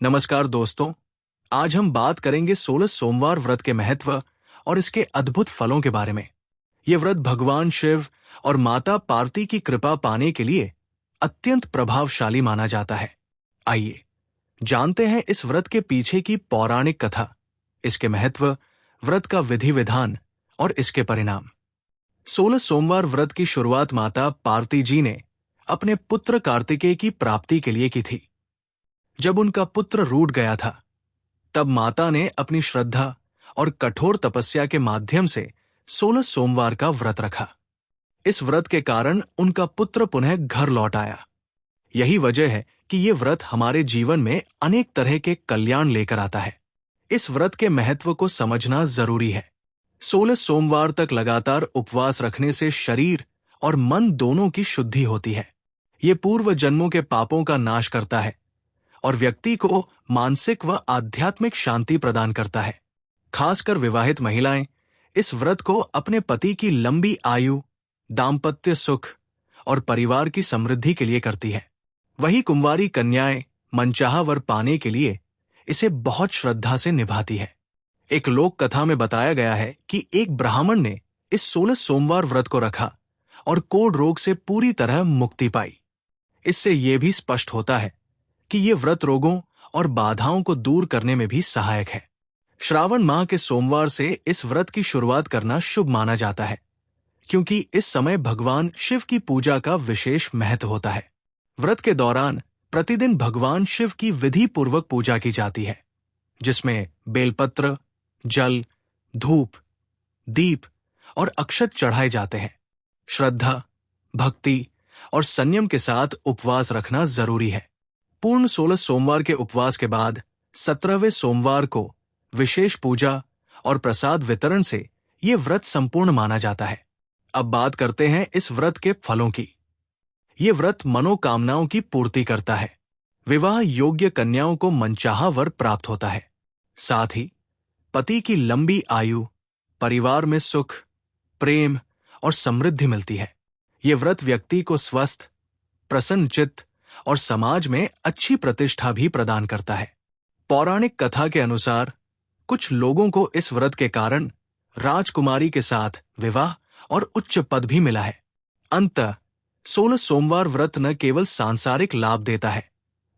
नमस्कार दोस्तों। आज हम बात करेंगे 16 सोमवार व्रत के महत्व और इसके अद्भुत फलों के बारे में। यह व्रत भगवान शिव और माता पार्वती की कृपा पाने के लिए अत्यंत प्रभावशाली माना जाता है। आइए जानते हैं इस व्रत के पीछे की पौराणिक कथा, इसके महत्व, व्रत का विधि विधान और इसके परिणाम। 16 सोमवार व्रत की शुरुआत माता पार्वती जी ने अपने पुत्र कार्तिकेय की प्राप्ति के लिए की थी। जब उनका पुत्र रूठ गया था, तब माता ने अपनी श्रद्धा और कठोर तपस्या के माध्यम से 16 सोमवार का व्रत रखा। इस व्रत के कारण उनका पुत्र पुनः घर लौट आया। यही वजह है कि ये व्रत हमारे जीवन में अनेक तरह के कल्याण लेकर आता है। इस व्रत के महत्व को समझना जरूरी है। 16 सोमवार तक लगातार उपवास रखने से शरीर और मन दोनों की शुद्धि होती है। ये पूर्व जन्मों के पापों का नाश करता है और व्यक्ति को मानसिक व आध्यात्मिक शांति प्रदान करता है। खासकर विवाहित महिलाएं इस व्रत को अपने पति की लंबी आयु, दाम्पत्य सुख और परिवार की समृद्धि के लिए करती है। वही कुंवारी कन्याएं मनचाहा वर पाने के लिए इसे बहुत श्रद्धा से निभाती है। एक लोक कथा में बताया गया है कि एक ब्राह्मण ने इस 16 सोमवार व्रत को रखा और कोढ़ रोग से पूरी तरह मुक्ति पाई। इससे यह भी स्पष्ट होता है कि ये व्रत रोगों और बाधाओं को दूर करने में भी सहायक है। श्रावण माह के सोमवार से इस व्रत की शुरुआत करना शुभ माना जाता है, क्योंकि इस समय भगवान शिव की पूजा का विशेष महत्व होता है। व्रत के दौरान प्रतिदिन भगवान शिव की विधि पूर्वक पूजा की जाती है, जिसमें बेलपत्र, जल, धूप, दीप और अक्षत चढ़ाए जाते हैं। श्रद्धा, भक्ति और संयम के साथ उपवास रखना जरूरी है। पूर्ण 16 सोमवार के उपवास के बाद 17वें सोमवार को विशेष पूजा और प्रसाद वितरण से यह व्रत संपूर्ण माना जाता है। अब बात करते हैं इस व्रत के फलों की। यह व्रत मनोकामनाओं की पूर्ति करता है। विवाह योग्य कन्याओं को मनचाहा वर प्राप्त होता है। साथ ही पति की लंबी आयु, परिवार में सुख, प्रेम और समृद्धि मिलती है। यह व्रत व्यक्ति को स्वस्थ, प्रसन्न चित्त और समाज में अच्छी प्रतिष्ठा भी प्रदान करता है। पौराणिक कथा के अनुसार कुछ लोगों को इस व्रत के कारण राजकुमारी के साथ विवाह और उच्च पद भी मिला है। अंततः 16 सोमवार व्रत न केवल सांसारिक लाभ देता है,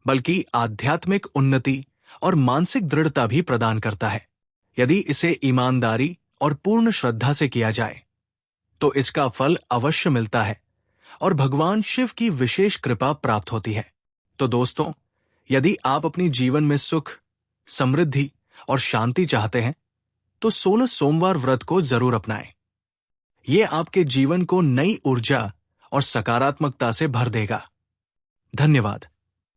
बल्कि आध्यात्मिक उन्नति और मानसिक दृढ़ता भी प्रदान करता है। यदि इसे ईमानदारी और पूर्ण श्रद्धा से किया जाए, तो इसका फल अवश्य मिलता है और भगवान शिव की विशेष कृपा प्राप्त होती है। तो दोस्तों, यदि आप अपनी जीवन में सुख, समृद्धि और शांति चाहते हैं, तो 16 सोमवार व्रत को जरूर अपनाएं। यह आपके जीवन को नई ऊर्जा और सकारात्मकता से भर देगा। धन्यवाद।